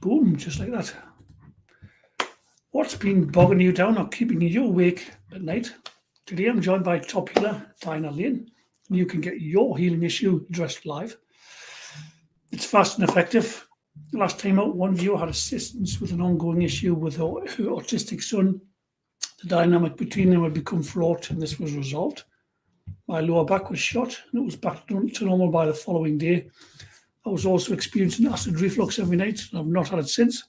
Boom, just like that. What's been bogging you down or keeping you awake at night? Today I'm joined by top healer Dianna Lane. And you can get your healing issue addressed live. It's fast and effective. Last time out, one viewer had assistance with an ongoing issue with her autistic son. The dynamic between them had become fraught, and this was resolved. My lower back was shot, and it was back to normal by the following day. I was also experiencing acid reflux every night, and I've not had it since.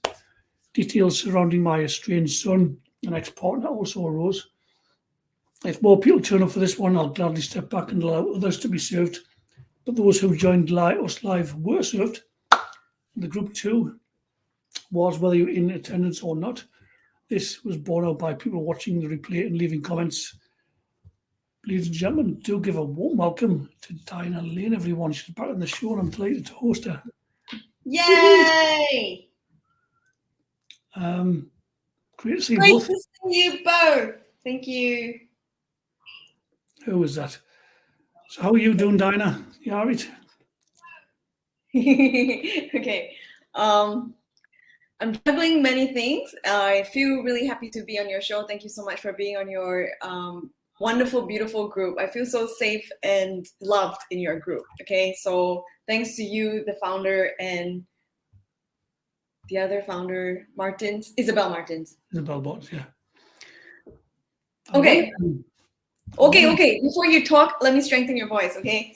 Details surrounding my estranged son and ex-partner also arose. If more people turn up for this one, I'll gladly step back and allow others to be served. But those who joined us live were served. The group two was whether you're in attendance or not. This was borne out by people watching the replay and leaving comments. Ladies and gentlemen, do give a warm welcome to Dianna Lane, everyone. She's back on the show and I'm delighted to host her. Yay! Great to see Great both. to see you both. Thank you. Who was that? So how are you doing, Dianna? You all right? Okay. I'm juggling many things. I feel really happy to be on your show. Thank you so much for being on your wonderful, beautiful group. I feel so safe and loved in your group. Okay, so thanks to you, the founder, and the other founder, Isabel Martins. Isabel Bott, yeah. Okay. Okay. Before you talk, let me strengthen your voice, okay?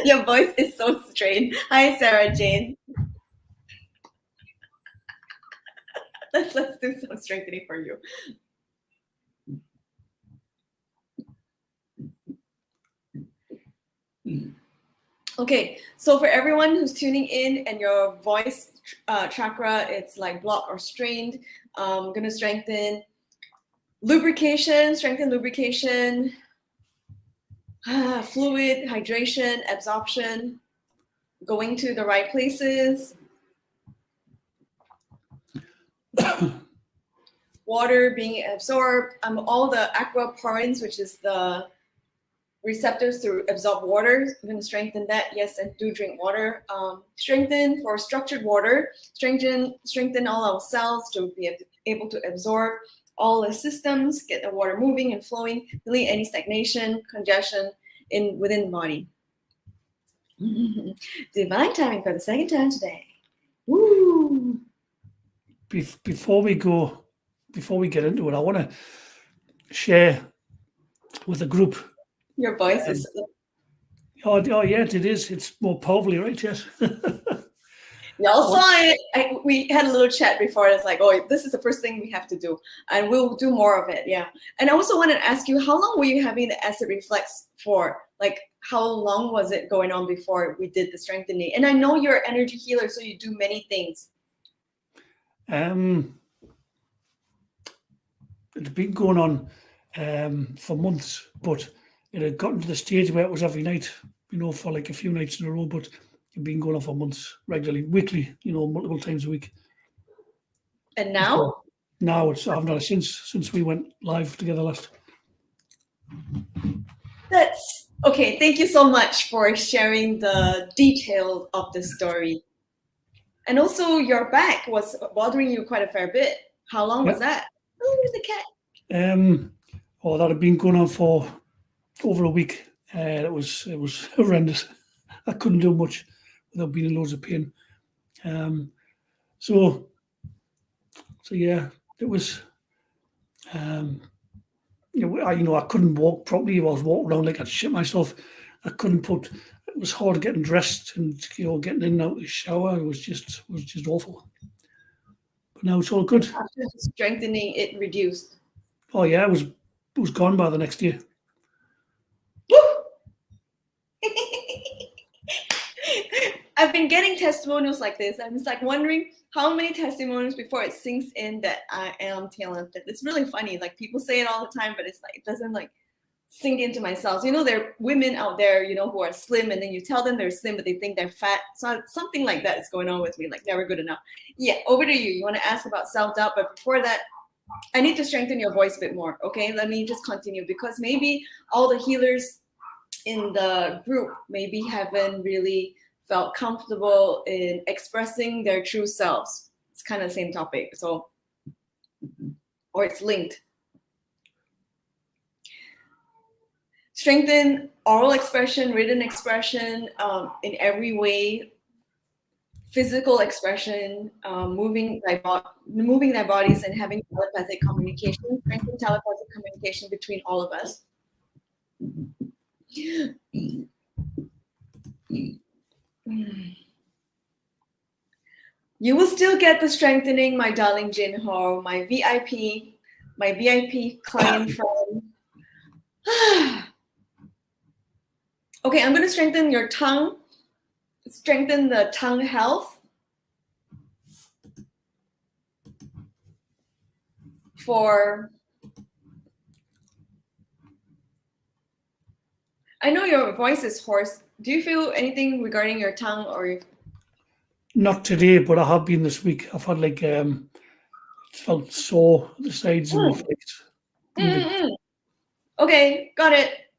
Your voice is so strained. Hi, Sarah Jane. Let's do some strengthening for you. Okay, so for everyone who's tuning in and your voice chakra, it's like blocked or strained, I'm gonna strengthen lubrication, fluid, hydration, absorption, going to the right places, water being absorbed, all the aquaporins, which is the receptors to absorb water. I'm going to strengthen that, yes, and do drink water. Strengthen for structured water, strengthen all our cells to be able to absorb all the systems, get the water moving and flowing, delete any stagnation, congestion within the body. Divine timing for the second time today. Woo! Before we get into it, I want to share with the group. Your voice is. Oh, yeah, it is. It's more powerfully, right? Yes. Y'all saw it. We had a little chat before. It's like, oh, this is the first thing we have to do, and we'll do more of it. Yeah. And I also wanted to ask you, how long were you having the acid reflux for? Like, how long was it going on before we did the strengthening? And I know you're an energy healer, so you do many things. It's been going on for months, but it had gotten to the stage where it was every night, for like a few nights in a row, but it'd been going on for months, regularly, weekly, multiple times a week. And now? So now I haven't had it since we went live together last. That's okay. Thank you so much for sharing the detail of the story. And also your back was bothering you quite a fair bit. How long was that? Oh, there's the cat. That had been going on for over a week. It was horrendous. I couldn't do much without being in loads of pain. So yeah, it was. I couldn't walk properly. I was walking around like I'd shit myself. It was hard getting dressed and getting in and out of the shower. It was just awful. But now it's all good. After strengthening, it reduced. Oh yeah, it was gone by the next day. I've been getting testimonials like this. I'm just like wondering how many testimonials before it sinks in that I am talented. It's really funny. Like people say it all the time, but it's like it doesn't like sink into myself. There are women out there, who are slim, and then you tell them they're slim, but they think they're fat. So something like that is going on with me, like never good enough. Yeah, over to you. You want to ask about self-doubt, but before that, I need to strengthen your voice a bit more. Okay, let me just continue because maybe all the healers in the group maybe haven't really felt comfortable in expressing their true selves. it's kind of the same topic. So, or it's linked. Strengthen oral expression, written expression, in every way. Physical expression, moving their bodies and having telepathic communication, strengthen telepathic communication between all of us. You will still get the strengthening, my darling Jinho, my VIP client friend. Okay, I'm going to strengthen your tongue. Strengthen the tongue health for, I know your voice is hoarse. Do you feel anything regarding your tongue or? Not today, but I have been this week. I've had like it felt sore at the sides and the face. Okay, got it.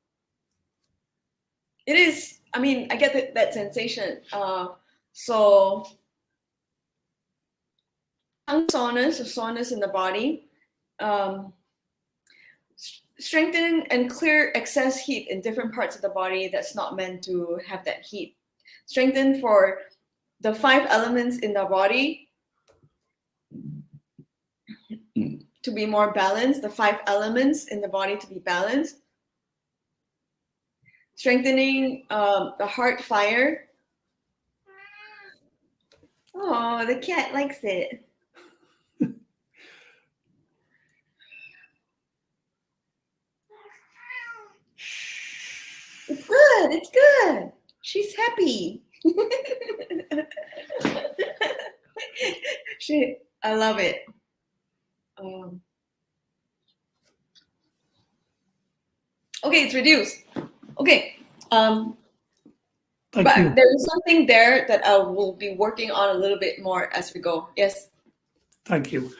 It is. I mean, I get that sensation. So tongue soreness or soreness in the body. Strengthen and clear excess heat in different parts of the body that's not meant to have that heat. Strengthen for the 5 elements in the body to be more balanced, the 5 elements in the body to be balanced. Strengthening the heart fire. Oh, the cat likes it. It's good. It's good. She's happy. I love it. Okay, it's reduced. Okay. Thank you. There is something there that I will be working on a little bit more as we go. Yes. Thank you.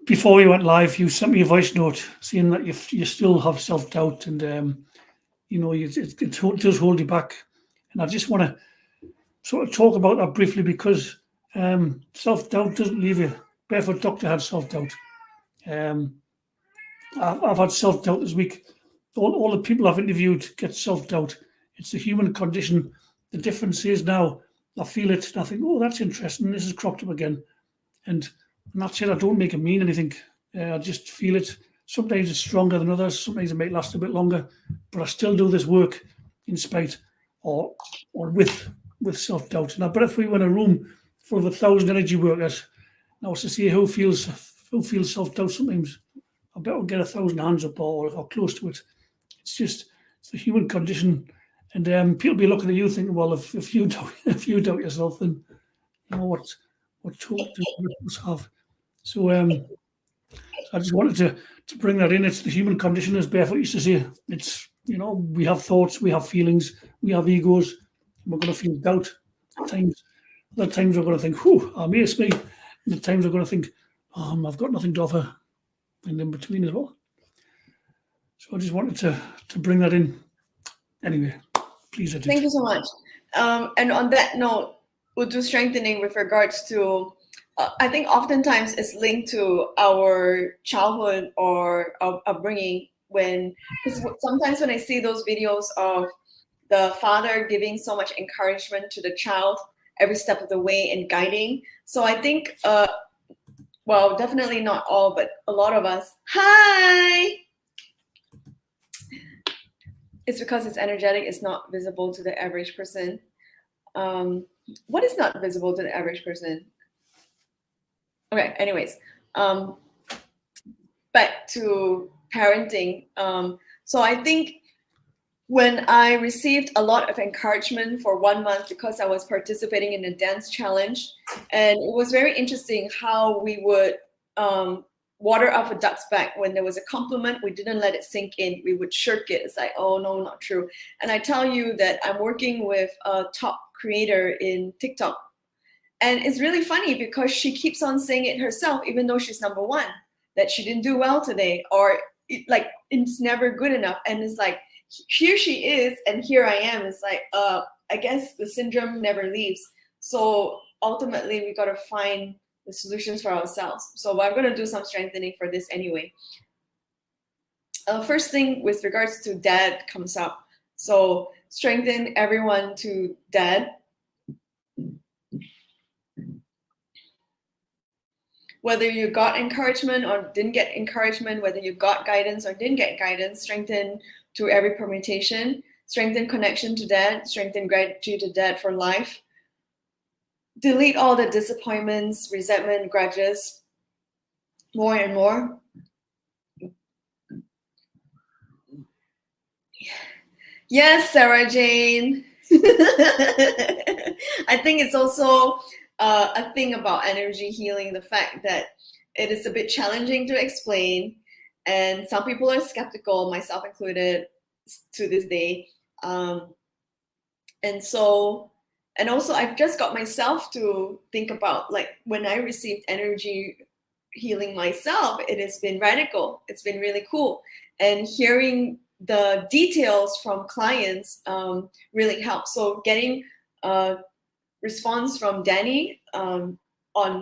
Before we went live, you sent me a voice note saying that you still have self-doubt and it does hold you back. And I just want to sort of talk about that briefly because self-doubt doesn't leave you. Barefoot Doctor had self-doubt. I've had self-doubt this week. All the people I've interviewed get self-doubt. It's the human condition. The difference is now I feel it and I think, oh, that's interesting. This has cropped up again. And that's it. I don't make it mean anything. I just feel it. Sometimes it's stronger than others. Sometimes it might last a bit longer. But I still do this work in spite or with self-doubt. And I bet if we were in a room full of 1,000 energy workers, and I was to see who feels self-doubt sometimes, I bet we'll get 1,000 hands up or close to it. It's the human condition. And people be looking at you thinking, well, if you doubt yourself, then you know what talk do others have? So I just wanted to bring that in. It's the human condition, as Barefoot used to say. It's we have thoughts, we have feelings, we have egos, and we're going to feel doubt at times. Other times we're going to think, "Whew, amaze me," and at times we're going to think, "I've got nothing to offer," and in between as well. So I just wanted to bring that in. Anyway, please. Thank you so much. And on that note, we'll do strengthening with regards to, I think oftentimes it's linked to our childhood or our upbringing. Because sometimes when I see those videos of the father giving so much encouragement to the child every step of the way and guiding. So I think, well, definitely not all, but a lot of us. Hi! It's because it's energetic, it's not visible to the average person. What is not visible to the average person? Okay, anyways. Back to parenting. So I think when I received a lot of encouragement for 1 month because I was participating in a dance challenge, and it was very interesting how we would water off a duck's back. When there was a compliment, we didn't let it sink in. We would shirk it. It's like, oh no, not true. And I tell you that I'm working with a top creator in TikTok. And it's really funny because she keeps on saying it herself, even though she's number 1, that she didn't do well today, or it's never good enough. And it's like, here she is, and here I am. It's like, I guess the syndrome never leaves. So ultimately we got to find the solutions for ourselves. So I'm going to do some strengthening for this anyway. First thing with regards to dad comes up. So strengthen everyone to dad. Whether you got encouragement or didn't get encouragement, whether you got guidance or didn't get guidance, strengthen to every permutation, strengthen connection to dad, strengthen gratitude to dad for life. Delete all the disappointments, resentment, grudges, more and more. Yes, Sarah Jane. I think it's also a thing about energy healing, the fact that it is a bit challenging to explain, and some people are skeptical, myself included, to this day. And also I've just got myself to think about, like, when I received energy healing myself, it has been radical. It's been really cool. And hearing the details from clients really helps. So getting a response from Danny on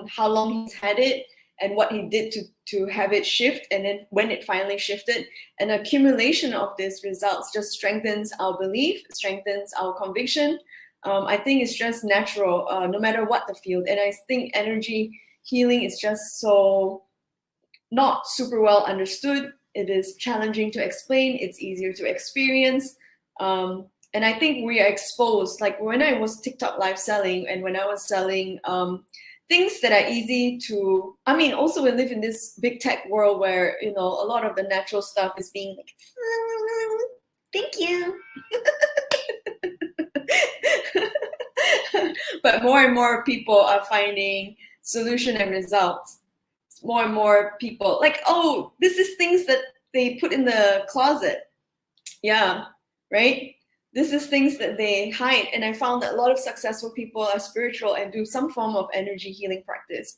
how long he's had it and what he did to have it shift, and then when it finally shifted, an accumulation of these results just strengthens our belief, strengthens our conviction. I think it's just natural, no matter what the field. And I think energy healing is just so not super well understood. It is challenging to explain. It's easier to experience. And I think we are exposed, like when I was TikTok live selling and when I was selling things that are easy to, I mean, also we live in this big tech world where, you know, a lot of the natural stuff is being like, thank you. But more and more people are finding solution and results. More and more people like, oh, this is things that they put in the closet. Yeah, right? This is things that they hide. And I found that a lot of successful people are spiritual and do some form of energy healing practice,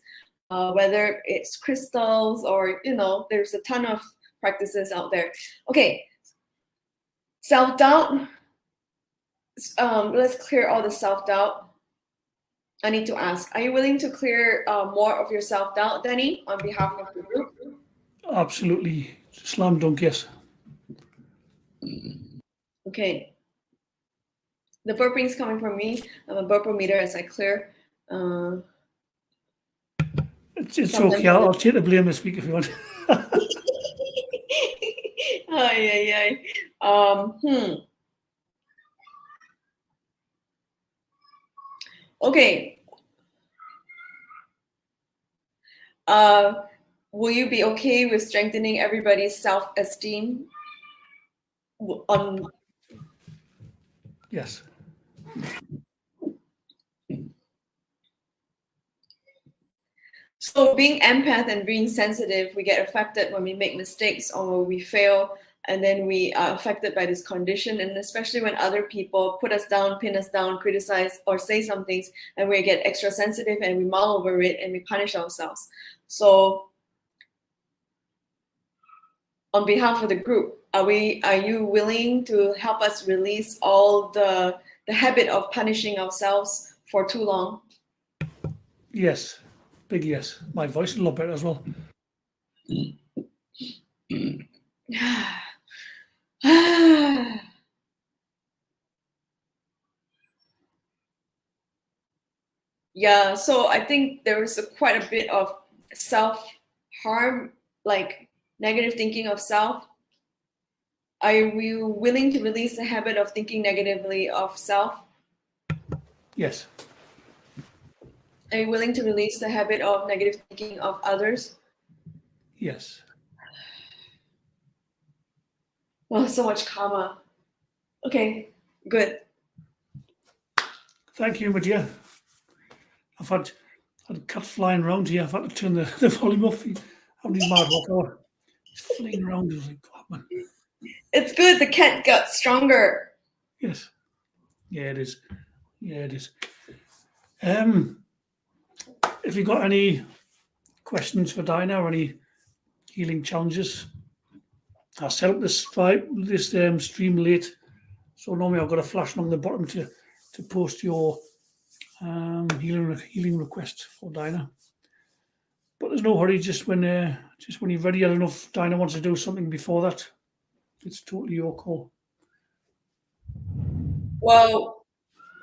whether it's crystals or, you know, there's a ton of practices out there. Okay, self-doubt. Let's clear all the self-doubt. I need to ask, are you willing to clear more of your self-doubt, Danny, on behalf of the group? Absolutely. Slam dunk, yes. Okay. The burping is coming from me. I'm a burpometer as I clear. It's okay. I'll take the blame this week if you want. Okay. Will you be okay with strengthening everybody's self-esteem? Yes. So being empath and being sensitive, we get affected when we make mistakes or we fail, and then we are affected by this condition. And especially when other people put us down, pin us down, criticize, or say some things, and we get extra sensitive and we mull over it and we punish ourselves. So on behalf of the group, are you willing to help us release all the habit of punishing ourselves for too long? Yes. Big yes. My voice is a lot better as well. Yeah, so I think there is quite a bit of self-harm, like negative thinking of self. Are you willing to release the habit of thinking negatively of self? Yes. Are you willing to release the habit of negative thinking of others? Yes. Well, so much karma. Okay, good. Thank you, my dear. I've had cats flying around here. I've had to turn the volume off. How many mad walk It's flying around. I was like, God, man. It's good. The cat got stronger. Yes. Yeah, it is. Yeah, it is. If you got any questions for Dianna or any healing challenges, I set up this stream late, so normally I've got a flash along the bottom to post your healing request for Dianna. But there's no hurry. Just when you're ready, I don't know if Dianna wants to do something before that. It's totally your call. Well,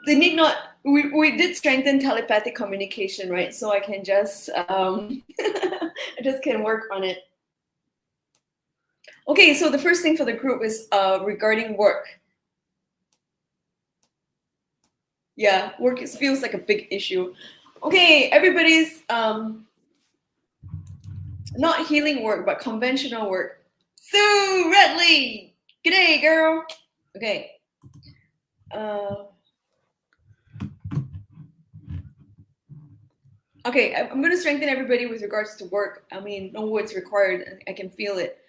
they need not. We did strengthen telepathic communication, right? So I can just I just can work on it. Okay, so the first thing for the group is regarding work. Yeah, work feels like a big issue. Okay, everybody's not healing work, but conventional work. Sue Redley, g'day, girl. Okay. Okay, I'm going to strengthen everybody with regards to work. I mean, no words required. I can feel it.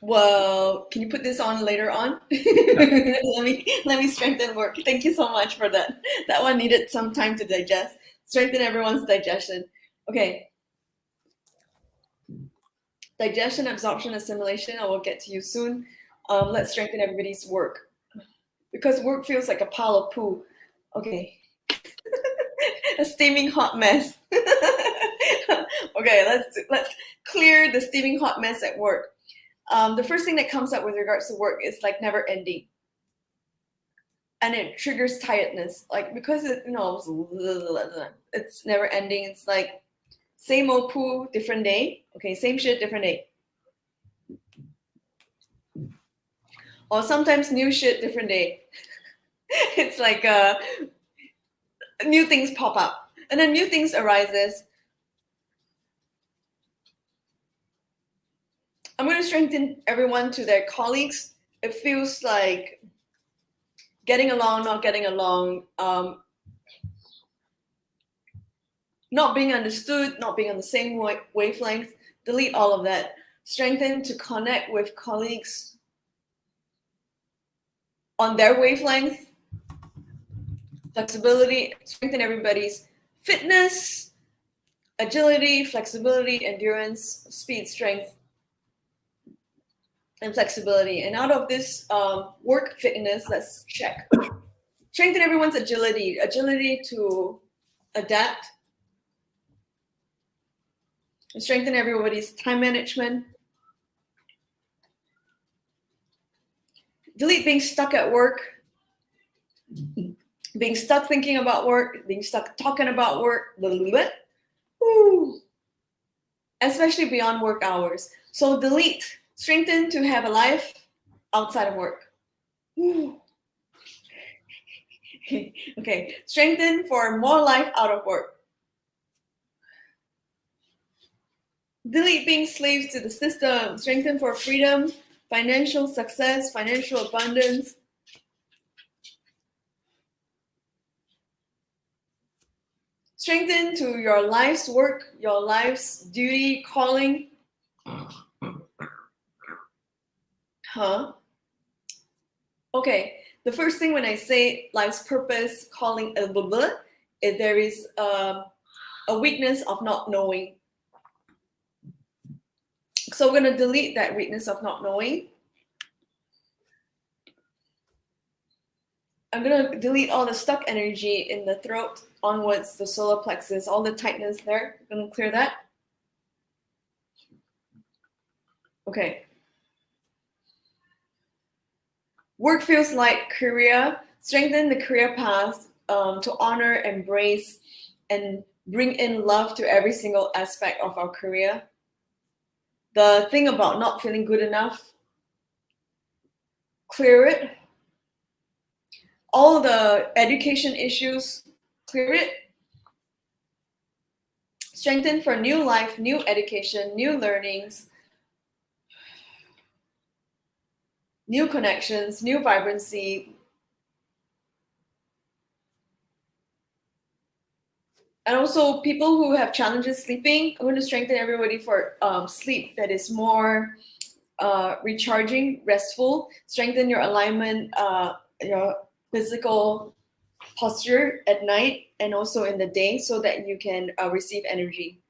Well, can you put this on later on? let me strengthen work. Thank you so much for that. That one needed some time to digest. Strengthen everyone's digestion. Okay. Digestion, absorption, assimilation. I will get to you soon. Let's strengthen everybody's work. Because work feels like a pile of poo. Okay. A steaming hot mess. Okay, let's clear the steaming hot mess at work. The first thing that comes up with regards to work is like never ending. And it triggers tiredness. Like because it's never ending. It's like same old poo, different day. Okay, same shit, different day. Or sometimes new shit, different day. It's like new things pop up. And then new things arises. I'm going to strengthen everyone to their colleagues. It feels like getting along, not getting along, not being understood, not being on the same wavelength. Delete all of that. Strengthen to connect with colleagues on their wavelength. Flexibility, strengthen everybody's fitness, agility, flexibility, endurance, speed, strength, and flexibility. And out of this work fitness, let's check. Strengthen everyone's agility to adapt. And strengthen everybody's time management. Delete being stuck at work, being stuck thinking about work, being stuck talking about work, Woo. Especially beyond work hours. So delete. Strengthen to have a life outside of work. Okay, strengthen for more life out of work. Delete being slaves to the system. Strengthen for freedom, financial success, financial abundance. Strengthen to your life's work, your life's duty, calling. Huh? Okay, the first thing when I say life's purpose, calling, there is a weakness of not knowing. So we're going to delete that weakness of not knowing. I'm going to delete all the stuck energy in the throat onwards, the solar plexus, all the tightness there. I'm going to clear that. Okay. Work feels like career. Strengthen the career path to honor, embrace, and bring in love to every single aspect of our career. The thing about not feeling good enough, clear it. All the education issues, clear it. Strengthen for new life, new education, new learnings, new connections, new vibrancy. And also people who have challenges sleeping, I'm going to strengthen everybody for sleep that is more recharging, restful. Strengthen your alignment, your physical posture at night and also in the day so that you can receive energy.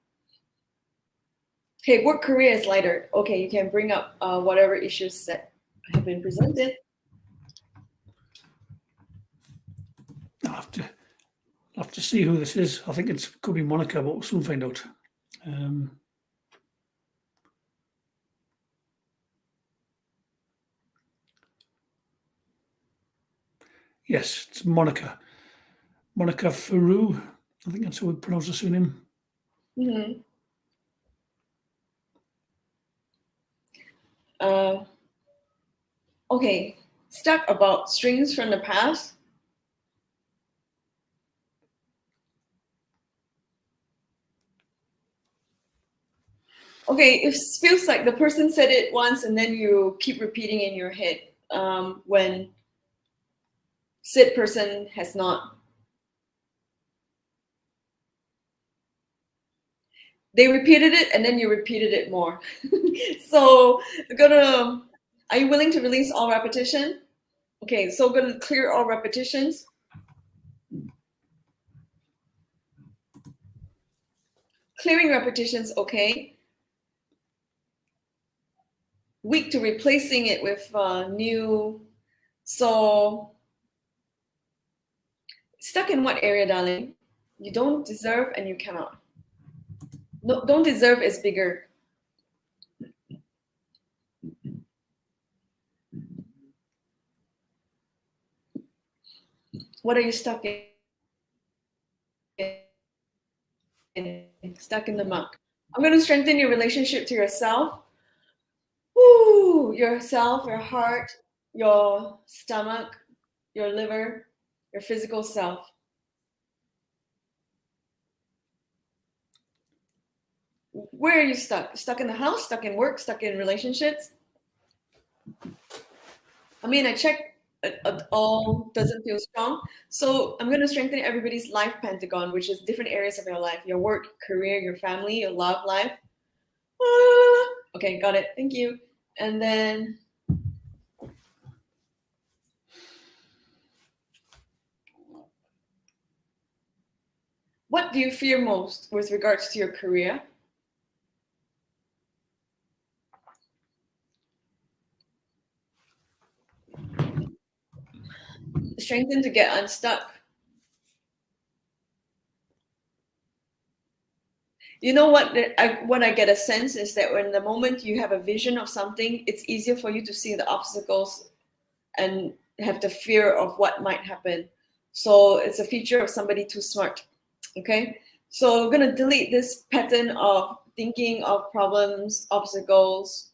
Okay, work career is lighter. Okay, you can bring up whatever issues that have been presented. have to see who this is. I think it could be Monica, but we'll soon find out. Yes, it's Monica. Monica Faru. I think that's how we pronounce the surname. Mm-hmm. Okay, stuck about strings from the past. Okay, it feels like the person said it once and then you keep repeating in your head when said person has not. They repeated it and then you repeated it more. So are you willing to release all repetition? Okay, so we're gonna clear all repetitions. Clearing repetitions, okay. Weak to replacing it with new. So stuck in what area, darling? You don't deserve and you cannot. No, don't deserve is bigger. What are you stuck in? Stuck in the muck. I'm going to strengthen your relationship to yourself. Woo! Yourself, your heart, your stomach, your liver, your physical self. Where are you stuck? Stuck in the house, stuck in work, stuck in relationships? I mean, I checked, all doesn't feel strong. So I'm going to strengthen everybody's life pentagon, which is different areas of your life, your work, career, your family, your love life. Okay, got it. Thank you. And then what do you fear most with regards to your career? Strengthen to get unstuck. You know what? What I get a sense is that when the moment you have a vision of something, it's easier for you to see the obstacles and have the fear of what might happen. So it's a feature of somebody too smart. Okay, so we're gonna delete this pattern of thinking of problems, obstacles.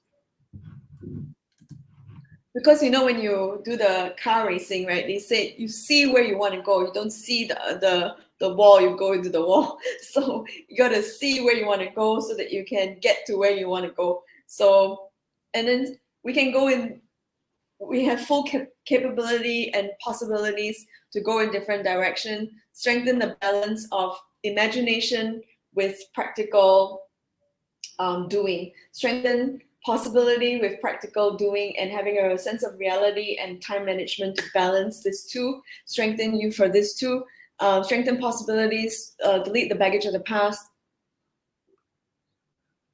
Because you know when you do the car racing, right? They say you see where you want to go. You don't see the wall. You go into the wall. So you got to see where you want to go so that you can get to where you want to go. So, and then we can go in. We have full capability and possibilities to go in different direction. Strengthen the balance of imagination with practical doing. Strengthen possibility with practical doing and having a sense of reality and time management to balance this two. Strengthen you for this too. Strengthen possibilities, delete the baggage of the past.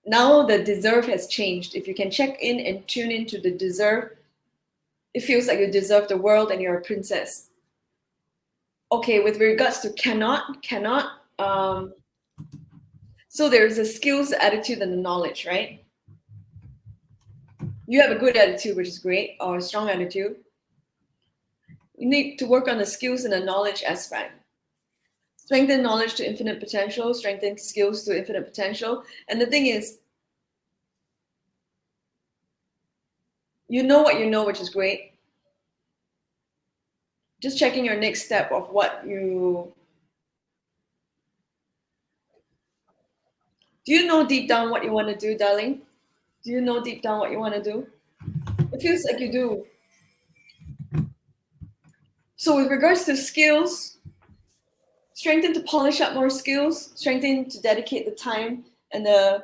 Now the deserve has changed. If you can check in and tune into the deserve, it feels like you deserve the world and you're a princess. Okay, with regards to cannot, so there's a skills, the attitude, and the knowledge, right? You have a good attitude, which is great, or a strong attitude. You need to work on the skills and the knowledge aspect. Strengthen knowledge to infinite potential, strengthen skills to infinite potential. And the thing is, you know what you know, which is great. Just checking your next step of what you... Do you know deep down what you want to do, darling? Do you know deep down what you want to do? It feels like you do. So with regards to skills, strengthen to polish up more skills, strengthen to dedicate the time and the...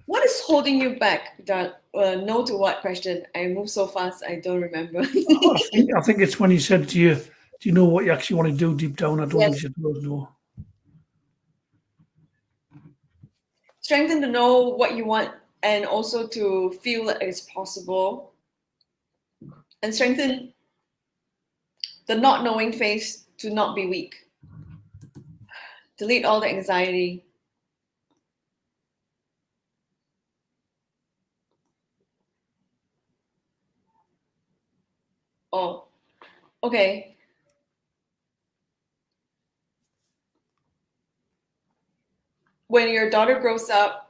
What is holding you back? No to what question? I move so fast, I don't remember. I think it's when you said to you, do you know what you actually want to do deep down? I don't Yes. think you know. Strengthen to know what you want and also to feel that it's possible. And strengthen the not knowing phase to not be weak. Delete all the anxiety. Oh, okay. When your daughter grows up,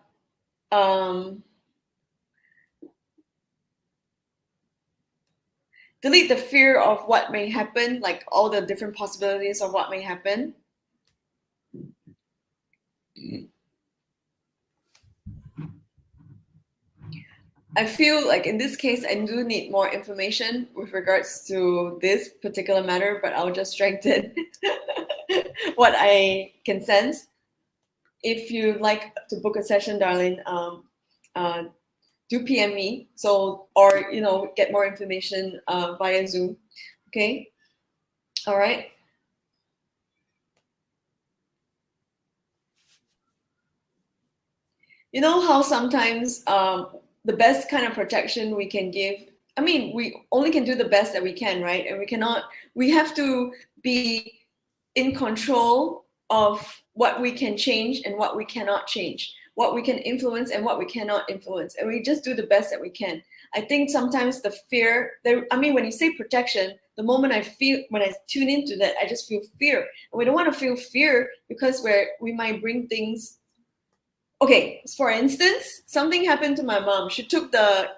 delete the fear of what may happen, like all the different possibilities of what may happen. I feel like in this case, I do need more information with regards to this particular matter, but I'll just strengthen what I can sense. If you'd like to book a session, darling, do PM me. So, or, get more information via Zoom. Okay. All right. You know how sometimes the best kind of protection we can give, I mean, we only can do the best that we can, right? And we have to be in control of what we can change and what we cannot change, what we can influence and what we cannot influence. And we just do the best that we can. I think sometimes the fear, when you say protection, the moment when I tune into that, I just feel fear. And we don't want to feel fear because we might bring things. Okay, for instance, something happened to my mom. She took the,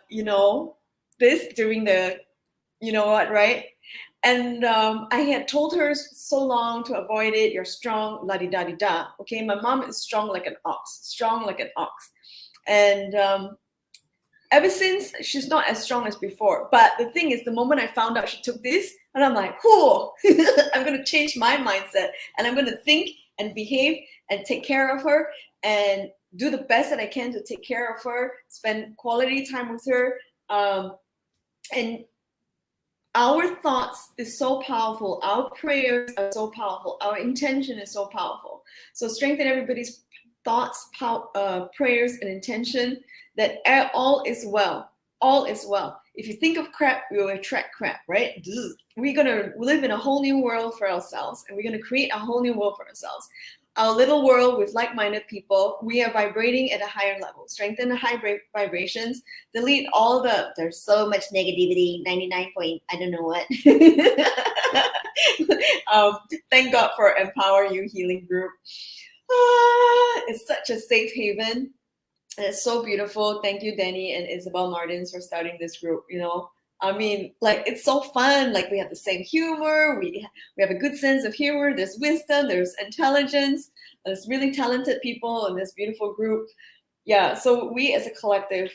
this during the, right? And I had told her so long to avoid it. You're strong, la-di-da-di-da. Okay, my mom is strong like an ox. And ever since, she's not as strong as before. But the thing is, the moment I found out she took this, and I'm like, whoa, I'm going to change my mindset. And I'm going to think and behave and take care of her and do the best that I can to take care of her, spend quality time with her. And our thoughts is so powerful. Our prayers are so powerful. Our intention is so powerful. So strengthen everybody's thoughts, prayers, and intention that all is well. All is well. If you think of crap, we will attract crap, right? We're going to live in a whole new world for ourselves, and we're going to create a whole new world for ourselves. Our little world with like-minded people, we are vibrating at a higher level. Strengthen the high vibrations. Delete all there's so much negativity, 99 point, I don't know what. Thank God for Empower You Healing Group. It's such a safe haven. And it's so beautiful. Thank you, Danny and Isabel Martins, for starting this group. It's so fun. Like, we have the same humor. We have a good sense of humor. There's wisdom. There's intelligence. There's really talented people in this beautiful group. Yeah, so we as a collective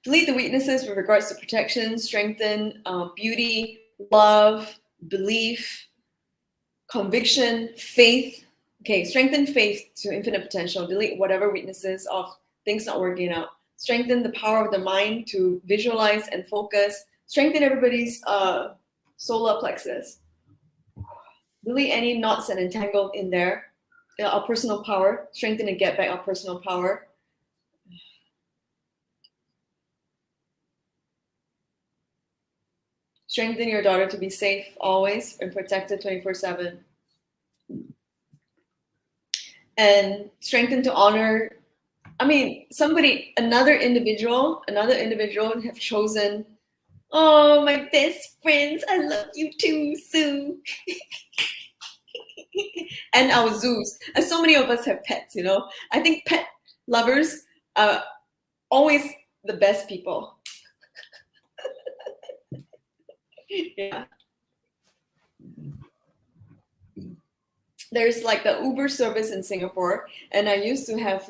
delete the weaknesses with regards to protection, strengthen beauty, love, belief, conviction, faith. Okay, strengthen faith to infinite potential. Delete whatever weaknesses of things not working out. Strengthen the power of the mind to visualize and focus. Strengthen everybody's solar plexus. Delete any knots and entangled in there. Our personal power. Strengthen and get back our personal power. Strengthen your daughter to be safe always and protected 24/7. And strengthen to honor. Another individual have chosen, oh, my best friends, I love you too, Sue. And our zoos. And so many of us have pets, I think pet lovers are always the best people. Yeah. There's like the Uber service in Singapore, and I used to have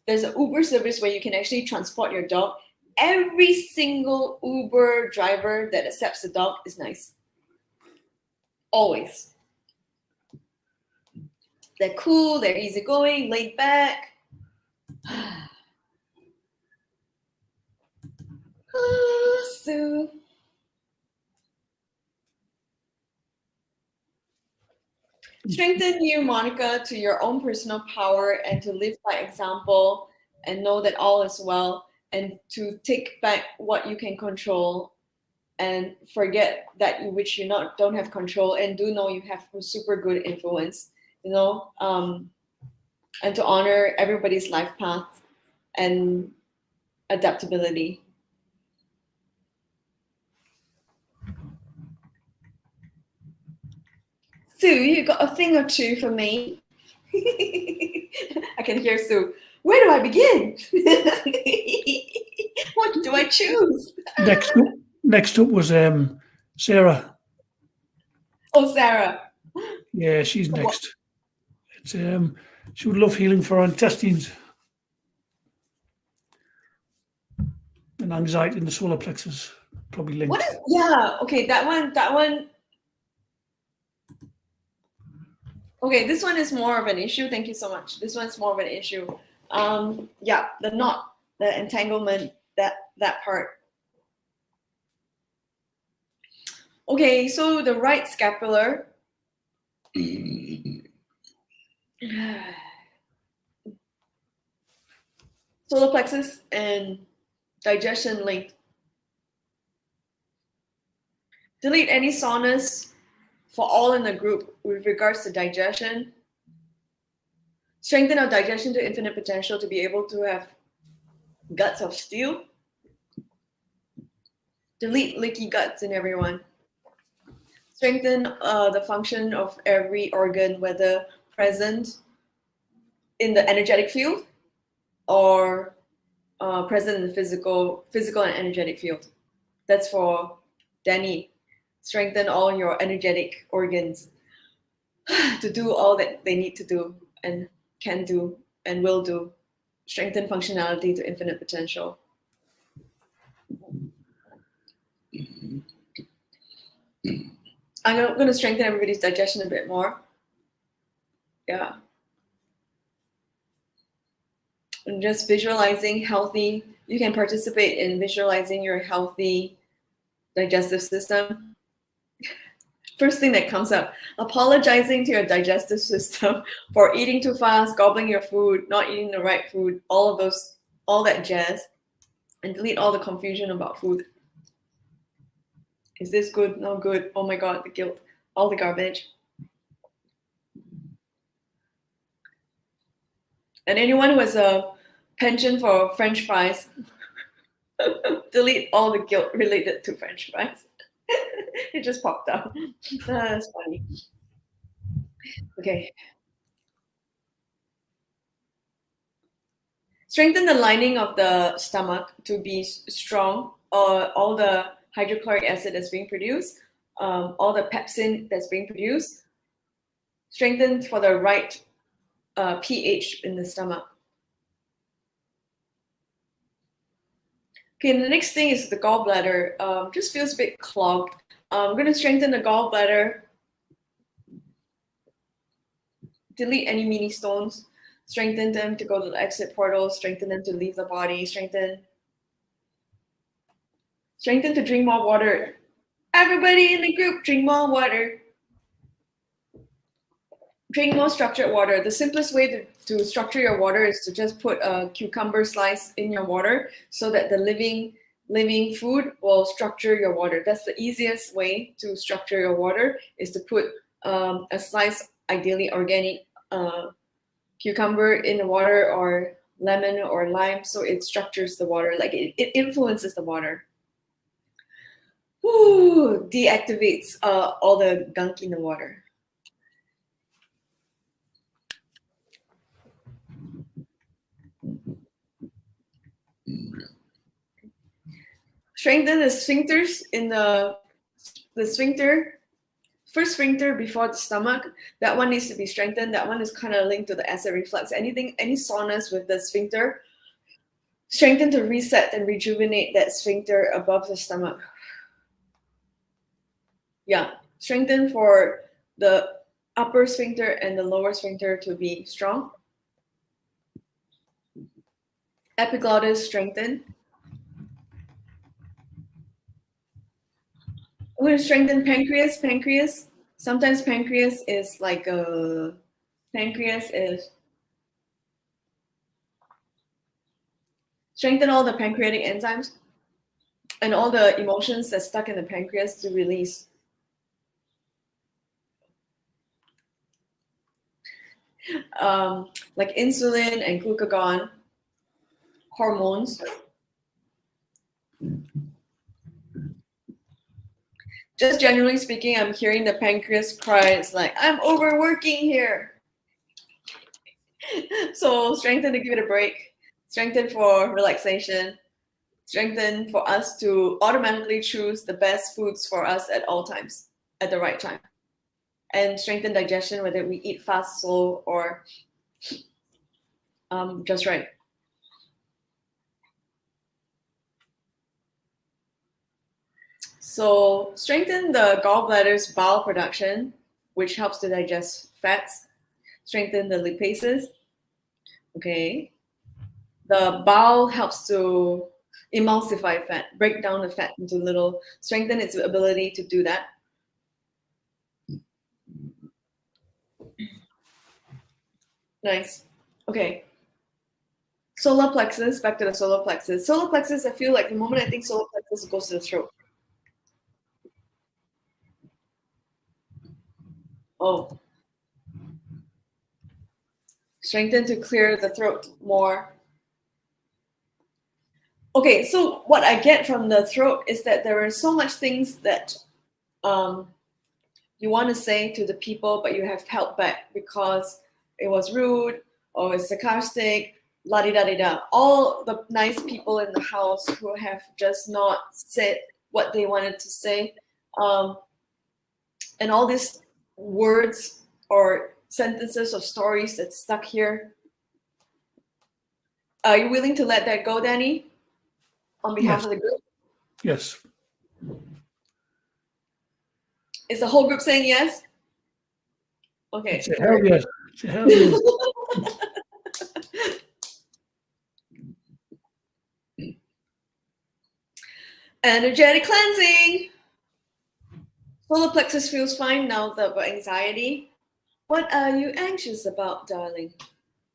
there's an Uber service where you can actually transport your dog. Every single Uber driver that accepts the dog is nice. Always. They're cool, they're easygoing, laid back. So strengthen you, Monica, to your own personal power and to live by example and know that all is well and to take back what you can control and forget that which you don't have control, and do know you have super good influence, and to honor everybody's life path and adaptability. Sue, you got a thing or two for me? I can hear Sue. Where do I begin? What do I choose? Next up was Sarah. Oh, Sarah. Yeah, she's next. It's she would love healing for her intestines and anxiety in the solar plexus, probably linked. What is? Yeah. Okay, that one. Okay, this one is more of an issue. Thank you so much. This one's more of an issue. Yeah, the knot, the entanglement, that part. Okay, so the right scapular. Solar plexus and digestion linked. Delete any soreness for all in the group with regards to digestion. Strengthen our digestion to infinite potential to be able to have guts of steel. Delete leaky guts in everyone. Strengthen the function of every organ, whether present in the energetic field or present in the physical and energetic field. That's for Danny. Strengthen all your energetic organs to do all that they need to do and can do and will do. Strengthen functionality to infinite potential. I'm going to strengthen everybody's digestion a bit more. Yeah. And just visualizing healthy. You can participate in visualizing your healthy digestive system. First thing that comes up, apologizing to your digestive system for eating too fast, gobbling your food, not eating the right food, all that jazz, and delete all the confusion about food. Is this good? No good. Oh my God, the guilt, all the garbage. And anyone who has a penchant for French fries, delete all the guilt related to French fries. It just popped up. That's funny. Okay. Strengthen the lining of the stomach to be strong. All the hydrochloric acid that's being produced, all the pepsin that's being produced. Strengthen for the right pH in the stomach. Okay, and the next thing is the gallbladder. Just feels a bit clogged. I'm going to strengthen the gallbladder. Delete any mini stones. Strengthen them to go to the exit portal. Strengthen them to leave the body. Strengthen to drink more water. Everybody in the group, drink more water. Drink more structured water. The simplest way to structure your water is to just put a cucumber slice in your water so that the living food will structure your water. That's the easiest way to structure your water, is to put a slice, ideally organic cucumber in the water, or lemon or lime, so it structures the water, like it influences the water. Woo, deactivates all the gunk in the water. Strengthen the sphincters in the sphincter. First sphincter before the stomach, that one needs to be strengthened. That one is kind of linked to the acid reflux. Any soreness with the sphincter, strengthen to reset and rejuvenate that sphincter above the stomach. Yeah, strengthen for the upper sphincter and the lower sphincter to be strong. Epiglottis strengthen. I'm going to strengthen pancreas. Sometimes pancreas is like strengthen all the pancreatic enzymes. and all the emotions that's stuck in the pancreas to release. Like insulin and glucagon hormones. Just generally speaking, I'm hearing the pancreas cry. It's like, I'm overworking here. So strengthen to give it a break. Strengthen for relaxation. Strengthen for us to automatically choose the best foods for us at all times, at the right time. And strengthen digestion, whether we eat fast, slow, or just right. So strengthen the gallbladder's bile production, which helps to digest fats. Strengthen the lipases. Okay. The bile helps to emulsify fat, break down the fat into little, strengthen its ability to do that. Nice. Okay. Solar plexus, back to the solar plexus. Solar plexus, I feel like the moment I think solar plexus, goes to the throat. Oh. Strengthen to clear the throat more. Okay, so what I get from the throat is that there are so much things that you want to say to the people, but you have held back because it was rude or it's sarcastic, la di da di da. All the nice people in the house who have just not said what they wanted to say, and all these words or sentences or stories that's stuck here. Are you willing to let that go, Danny? On behalf of the group? Yes. Is the whole group saying yes? Okay. It's a hell yes. It's a hell yes. Energetic cleansing. Solar plexus feels fine now about anxiety. What are you anxious about, darling?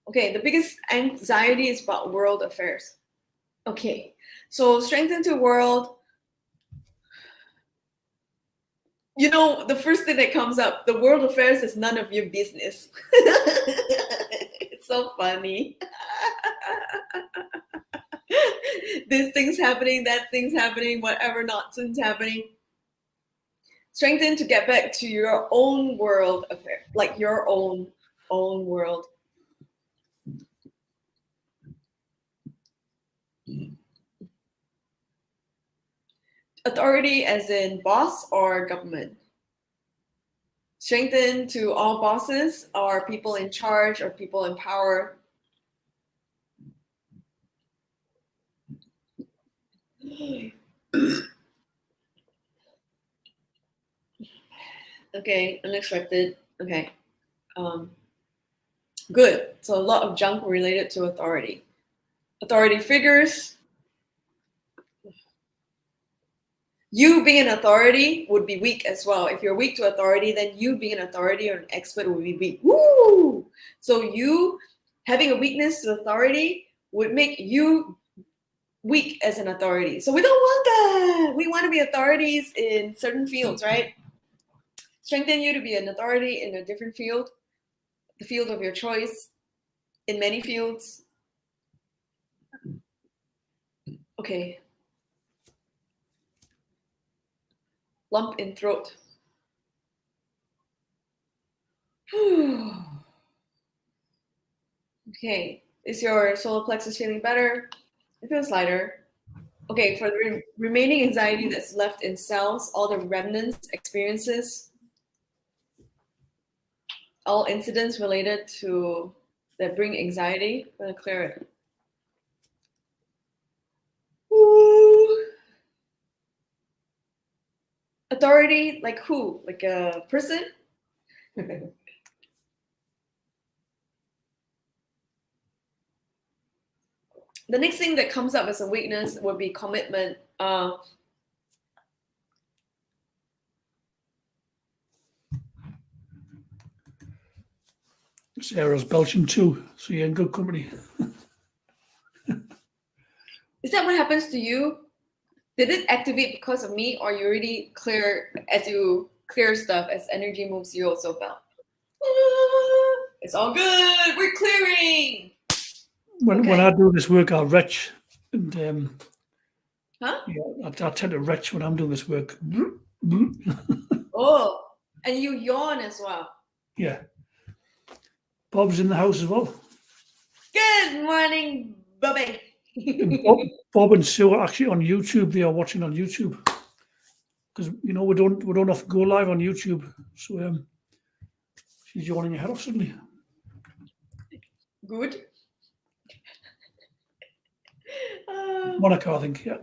Okay, the biggest anxiety is about world affairs. Okay, so strengthen to world. You know, the first thing that comes up, the world affairs is none of your business. It's so funny. This thing's happening, that thing's happening, whatever nonsense happening. Strengthen to get back to your own world affair, like your own world. Authority as in boss or government. Strengthen to all bosses or people in charge or people in power. Okay, unexpected. Okay. Good. So a lot of junk related to authority. Authority figures. You being an authority would be weak as well. If you're weak to authority, then you being an authority or an expert would be weak. Woo! So you having a weakness to authority would make you weak as an authority. So we don't want that. We want to be authorities in certain fields, right? Strengthen you to be an authority in a different field, the field of your choice, in many fields. Okay. Lump in throat. Okay. Is your solar plexus feeling better? It feels lighter. Okay, for the remaining anxiety that's left in cells, all the remnants, experiences, all incidents related to that bring anxiety, I'm gonna clear it. Woo. Authority, like who? Like a person? The next thing that comes up as a weakness would be commitment. Sarah's belching too, so you're in good company. Is that what happens to you? Did it activate because of me, or you really clear as you clear stuff, as energy moves, you also felt? It's all good. We're clearing. When Okay. I do this work, I retch, and Huh? yeah, I tend to retch when I'm doing this work. Oh, and you yawn as well. Yeah. Bob's in the house as well. Good morning, Bobby. And Bob and Sue are actually on YouTube. They are watching on YouTube because we don't often go live on YouTube. So she's yawning her head off suddenly. Good. Monica, I think. Yeah.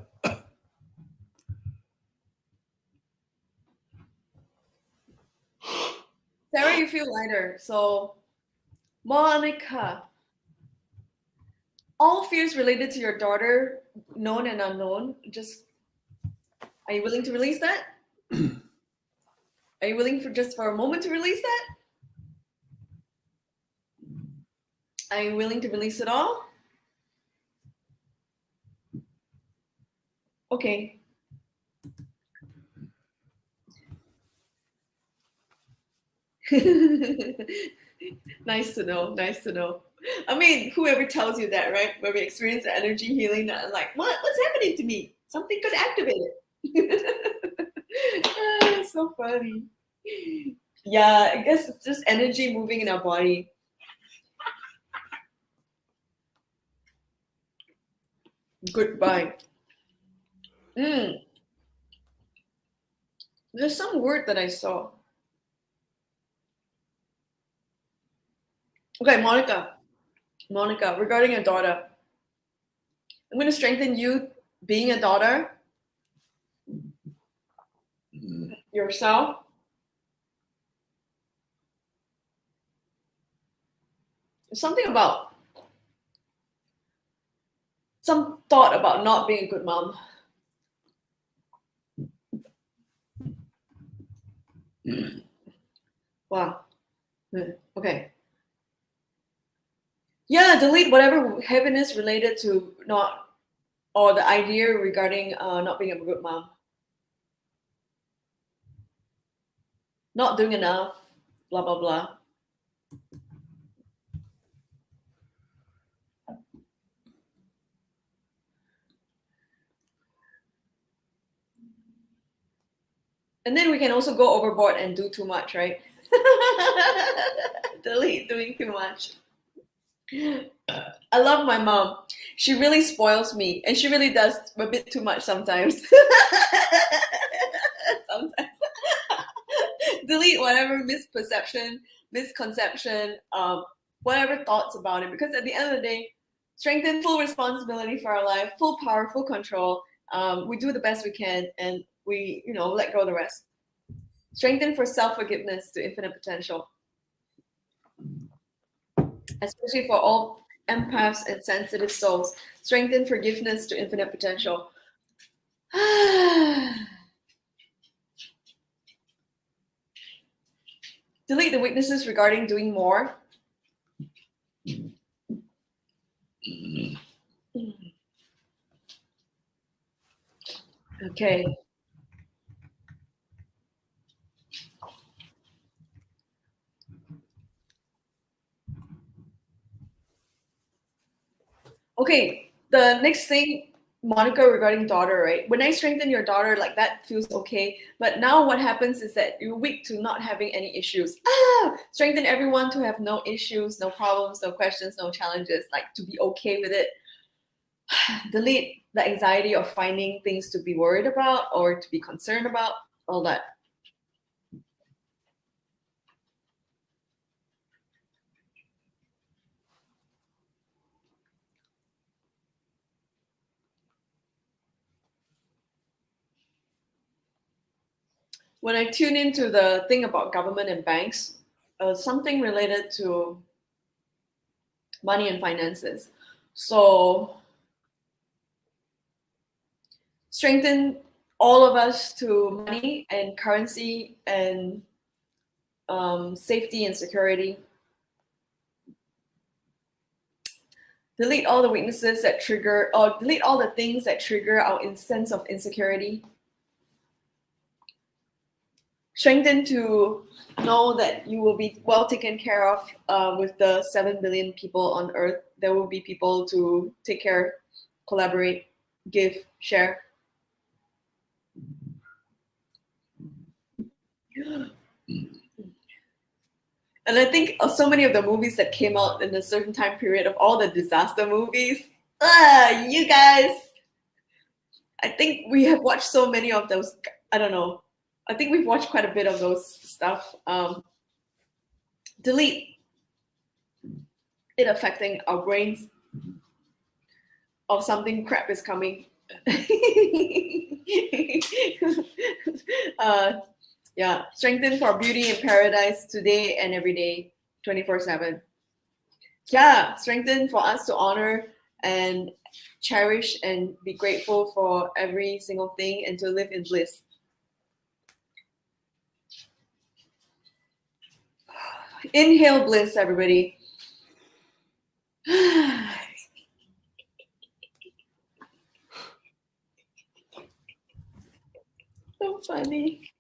Sarah, you feel lighter. So, Monica, all fears related to your daughter, known and unknown, are you willing to release that? Are you willing for a moment to release that? Are you willing to release it all? Okay. Nice to know. Nice to know. I mean, whoever tells you that, right? When we experience the energy healing, I'm like, what's happening to me? Something could activate it. It's so funny. Yeah, I guess it's just energy moving in our body. Goodbye. There's some word that I saw. Okay, Monica, regarding your daughter, I'm going to strengthen you being a daughter, yourself. Something about some thought about not being a good mom. Wow. Okay. Yeah, delete whatever heaviness related to not, or the idea regarding not being a good mom, not doing enough, blah blah blah. And then we can also go overboard and do too much, right? Delete doing too much. I love my mom. She really spoils me, and she really does a bit too much sometimes. Sometimes. Delete whatever misconception, whatever thoughts about it, because at the end of the day, strengthen full responsibility for our life, full power, full control. We do the best we can, and we, let go of the rest. Strengthen for self-forgiveness to infinite potential, especially for all empaths and sensitive souls. Strengthen forgiveness to infinite potential. Delete the weaknesses regarding doing more. Okay. Okay, the next thing, Monica, regarding daughter, right? When I strengthen your daughter, like that feels okay. But now what happens is that you're weak to not having any issues. Strengthen everyone to have no issues, no problems, no questions, no challenges, like to be okay with it. Delete the anxiety of finding things to be worried about or to be concerned about, all that. When I tune into the thing about government and banks, something related to money and finances. So strengthen all of us to money and currency and safety and security. Delete all the weaknesses that trigger, or delete all the things that trigger our sense of insecurity. Strengthen to know that you will be well taken care of with the 7 billion people on Earth. There will be people to take care, collaborate, give, share. And I think of so many of the movies that came out in a certain time period, of all the disaster movies, you guys, I think we have watched so many of those. I don't know. I think we've watched quite a bit of those stuff. Delete it affecting our brains of something crap is coming. Yeah, strengthen for beauty in paradise today and every day, 24/7. Yeah, strengthen for us to honor and cherish and be grateful for every single thing and to live in bliss. Inhale bliss, everybody. So funny.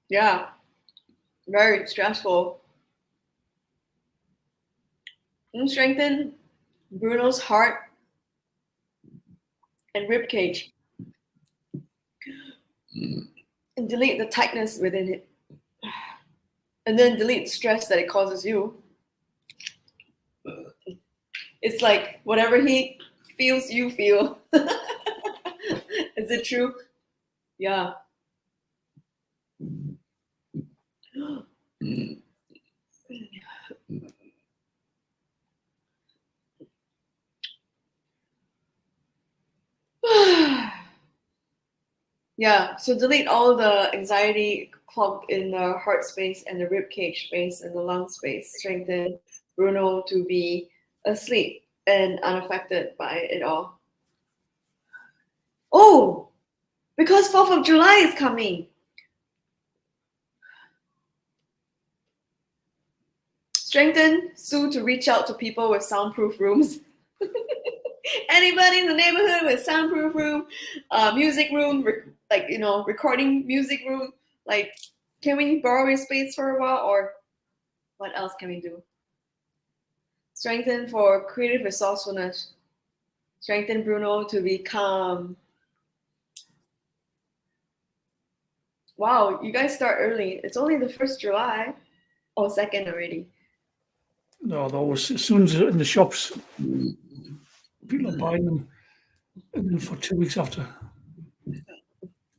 Yeah, very stressful. And strengthen Bruno's heart and rib cage. And delete the tightness within it. And then delete the stress that it causes you. It's like whatever he feels, you feel. Is it true? Yeah. Yeah, so delete all the anxiety clogged in the heart space and the rib cage space and the lung space. Strengthen Bruno to be asleep and unaffected by it all. Oh, because 4th of July is coming. Strengthen Sue to reach out to people with soundproof rooms. Anybody in the neighborhood with soundproof room, music room, recording music room, like, can we borrow your space for a while, or what else can we do? Strengthen for creative resourcefulness. Strengthen Bruno to be calm. Wow, you guys start early. It's only the 1st July. Oh, 2nd already. No, those as soon as in the shops, people are buying them, and then for 2 weeks after.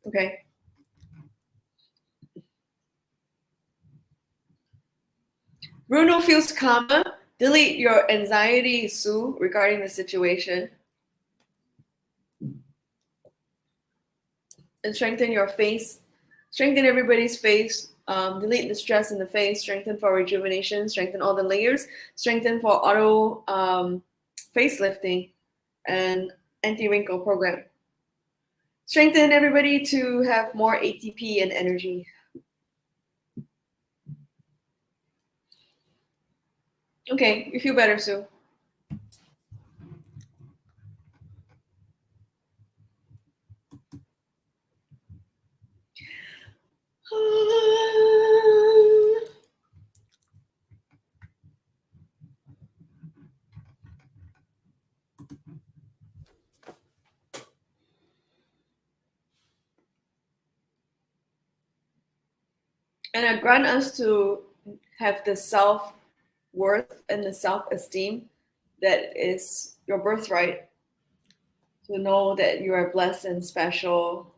Okay. Bruno feels calmer. Delete your anxiety, Sue, regarding the situation. And strengthen your face. Strengthen everybody's face. Delete the stress in the face. Strengthen for rejuvenation. Strengthen all the layers. Strengthen for auto facelifting and anti-wrinkle program. Strengthen everybody to have more ATP and energy. Okay, you feel better, Sue. And grant us to have the self-worth and the self-esteem that is your birthright. To know that you are blessed and special.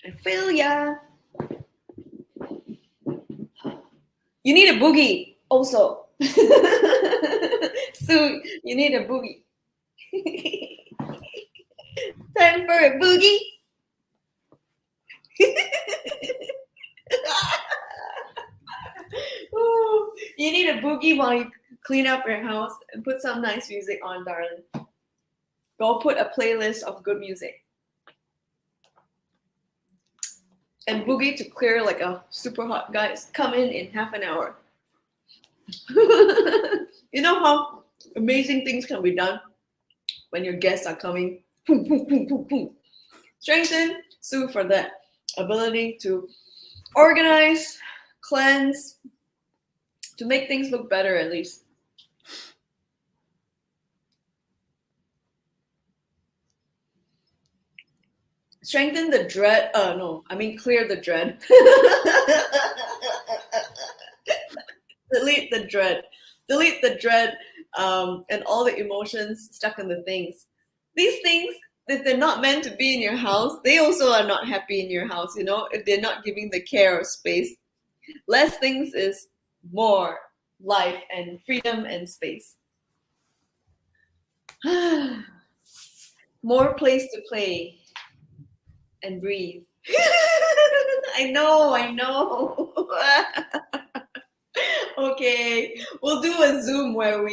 I feel ya. You need a boogie also. So you need a boogie. Time for a boogie. Ooh, you need a boogie while you clean up your house and put some nice music on, darling. Go put a playlist of good music. And boogie to clear like a super hot guys. Come in half an hour. You know how amazing things can be done when your guests are coming. Boom, boom, boom, boom, boom. Strengthen Sue for that ability to organize, cleanse, to make things look better at least. Strengthen the dread. Clear the dread. Delete the dread. Delete the dread and all the emotions stuck in the things. These things, if they're not meant to be in your house, they also are not happy in your house, you know, if they're not giving the care or space. Less things is more life and freedom and space. More place to play and breathe. I know. Okay, we'll do a Zoom where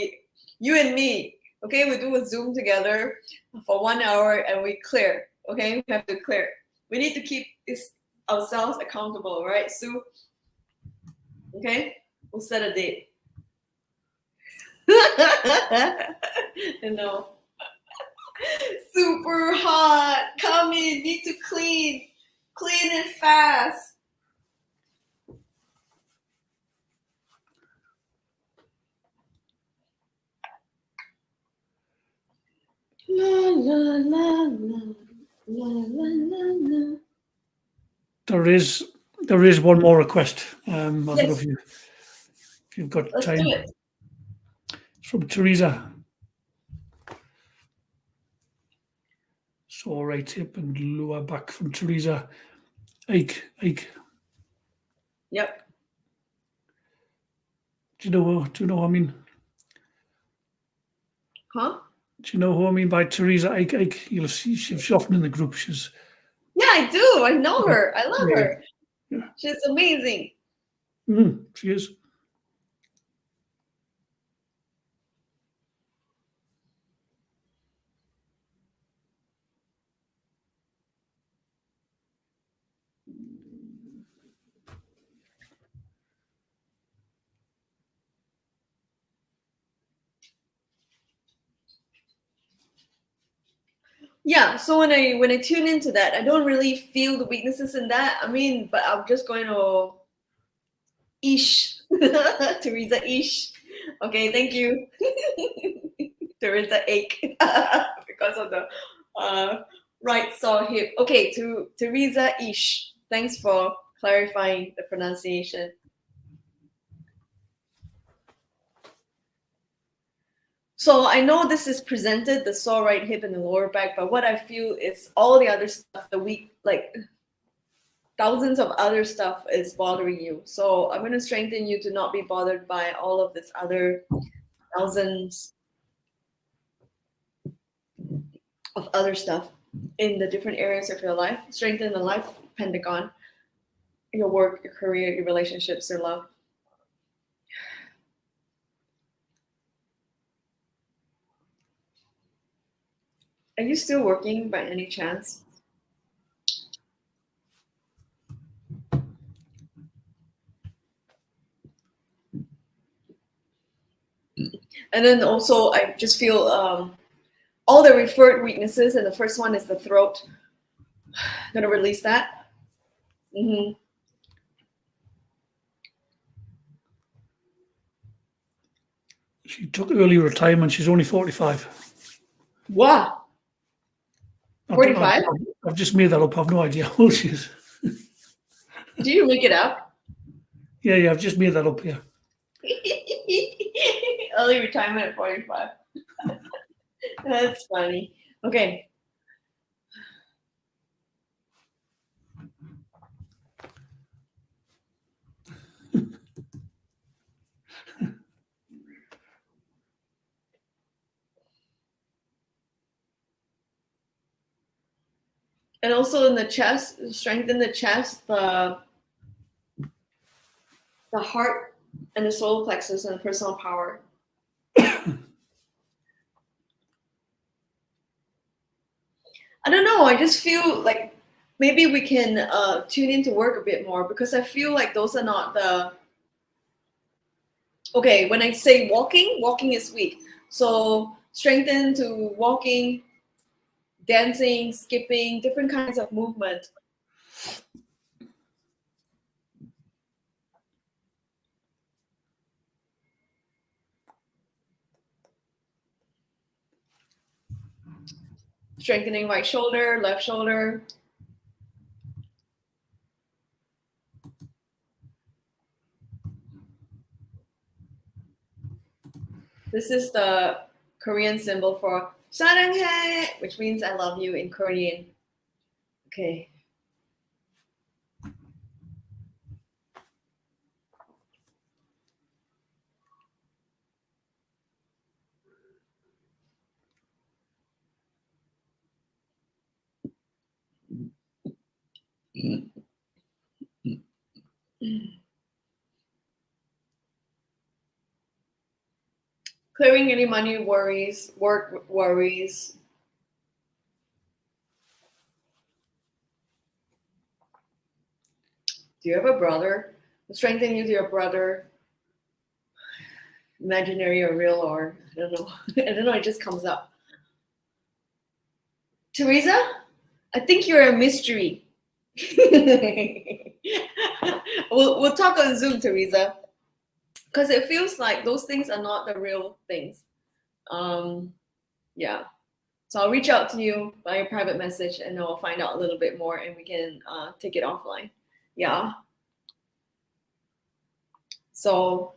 you and me, okay, we do a Zoom together for 1 hour and we clear, okay? We have to clear. We need to keep ourselves accountable, right, Sue? Okay, we'll set a date. I know. Super hot. Come in. Need to clean. Clean it fast. La la la la la la la la. There is one more request. I don't know Yes. if you've got Let's time. do it. It's from Teresa. So right hip and lower back from Teresa. Ache. Yep. Do you know what I mean? Huh? Do you know who I mean by Teresa Ache? You'll see she's often in the group. She's Yeah, I do. I know her. I love Yeah. her. Yeah. She's amazing. She is. Yeah, so when I tune into that, I don't really feel the weaknesses in that. I mean, but I'm just going to ish. Teresa ish. Okay, thank you. Teresa ache because of the right sore hip. Okay, to Teresa ish. Thanks for clarifying the pronunciation. So I know this is presented, the sore right hip and the lower back, but what I feel is all the other stuff, the weak, like thousands of other stuff is bothering you. So I'm going to strengthen you to not be bothered by all of this other thousands of other stuff in the different areas of your life. Strengthen the life pentagon, your work, your career, your relationships, your love. Are you still working by any chance? And then also, I just feel all the referred weaknesses, and the first one is the throat. I'm gonna release that. Mm-hmm. She took early retirement. She's only 45. Wow. 45? I've just made that up. I've no idea how old she is. Do you make it up? Yeah, I've just made that up. Yeah. Early retirement at 45. That's funny. Okay. And also in the chest, strengthen the chest, the heart and the solar plexus and personal power. I don't know. I just feel like maybe we can tune into work a bit more, because I feel like those are not the. Okay, when I say walking is weak. So strengthen to walking, dancing, skipping, different kinds of movement. Strengthening right shoulder, left shoulder. This is the Korean symbol for 사랑해, which means I love you in Korean. Okay. Clearing any money worries, work worries. Do you have a brother? Strengthen you to your brother, imaginary or real, or I don't know. I don't know. It just comes up. Teresa, I think you're a mystery. we'll talk on Zoom, Teresa, because it feels like those things are not the real things. Yeah. So I'll reach out to you by a private message, and I'll find out a little bit more, and we can take it offline. Yeah. So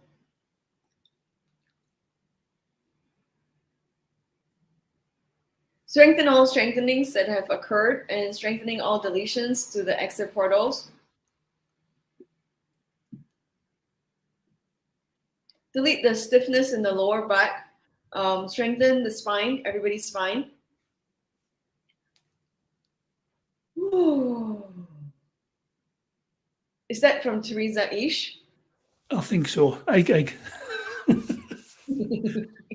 strengthen all strengthenings that have occurred, and strengthening all deletions to the exit portals. Delete the stiffness in the lower back. Strengthen the spine, everybody's spine. Ooh. Is that from Teresa Ish? I think so.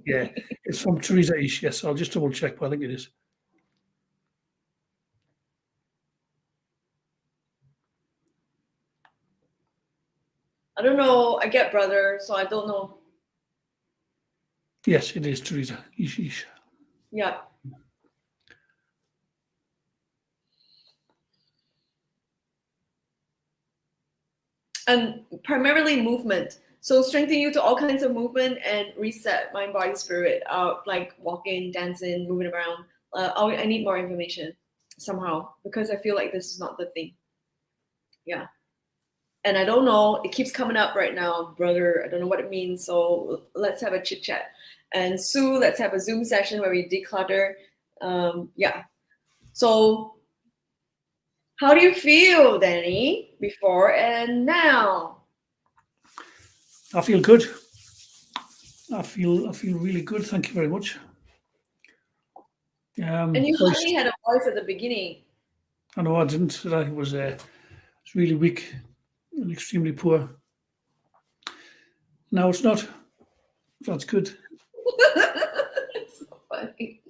Yeah, it's from Teresa Ish. Yes, I'll just double check, but I think it is. I don't know. I get brother, so I don't know. Yes, it is Teresa Ish. Yeah. And primarily movement. So strengthen you to all kinds of movement and reset mind, body, spirit. Like walking, dancing, moving around. I need more information somehow, because I feel like this is not the thing. Yeah. And I don't know. It keeps coming up right now, brother. I don't know what it means. So let's have a chit chat. And Sue, let's have a Zoom session where we declutter. Yeah. So how do you feel, Danny, before and now? I feel good. I feel really good. Thank you very much. And you hardly had a voice at the beginning. I know I didn't. I was really weak and extremely poor. Now it's not. That's good. It's so funny.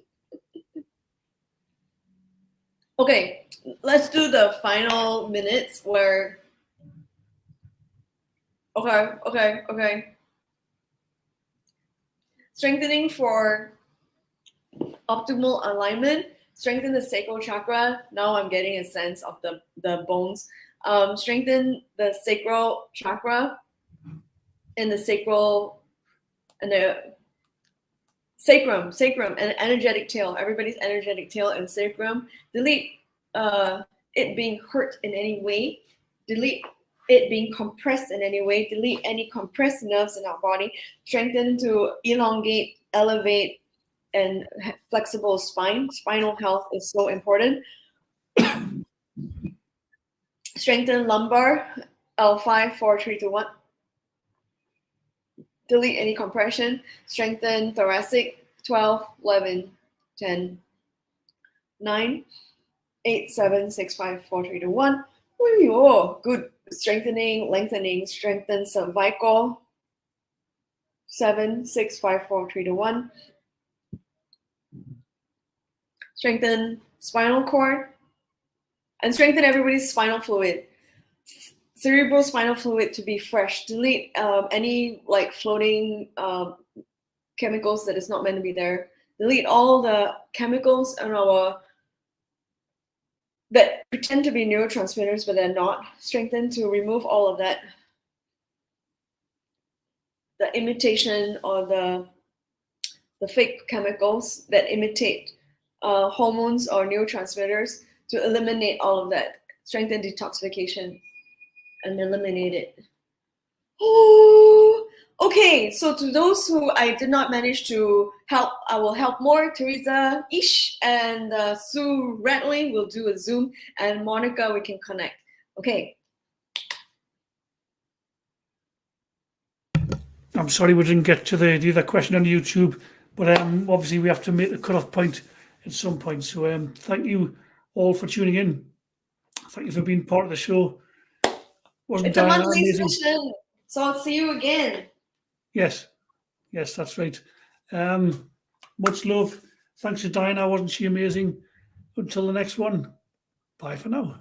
Okay, let's do the final minutes where. Okay. Strengthening for optimal alignment. Strengthen the sacral chakra. Now I'm getting a sense of the bones. Strengthen the sacral chakra and the sacral and the sacrum, and energetic tail. Everybody's energetic tail and sacrum. Delete it being hurt in any way. Delete it being compressed in any way. Delete any compressed nerves in our body. Strengthen to elongate, elevate, and flexible spine. Spinal health is so important. Strengthen lumbar, L5, 4, 3, 2, 1. Delete any compression. Strengthen thoracic, 12, 11, 10, 9, 8, 7, 6, 5, 4, 3, 2, 1. Ooh, good. Strengthening, lengthening, strengthen cervical. 7, 6, 5, 4, 3, 2, 1. Strengthen spinal cord and strengthen everybody's spinal fluid. Cerebral spinal fluid to be fresh. Delete any like floating chemicals that is not meant to be there. Delete all the chemicals in our that pretend to be neurotransmitters but they're not. Strengthen to remove all of that. The imitation or the fake chemicals that imitate hormones or neurotransmitters, to eliminate all of that. Strengthen detoxification and eliminate it. Oh, okay. So to those who I did not manage to help, I will help more. Teresa, Ish, and Sue Radley will do a Zoom, and Monica, we can connect. Okay. I'm sorry we didn't get to the other question on YouTube, but obviously we have to make the cut-off point at some point. So thank you all for tuning in. Thank you for being part of the show. Wasn't It's a Dianna monthly amazing? session, so I'll see you again. Yes, that's right. Much love. Thanks to Dianna. Wasn't she amazing? Until the next one. Bye for now.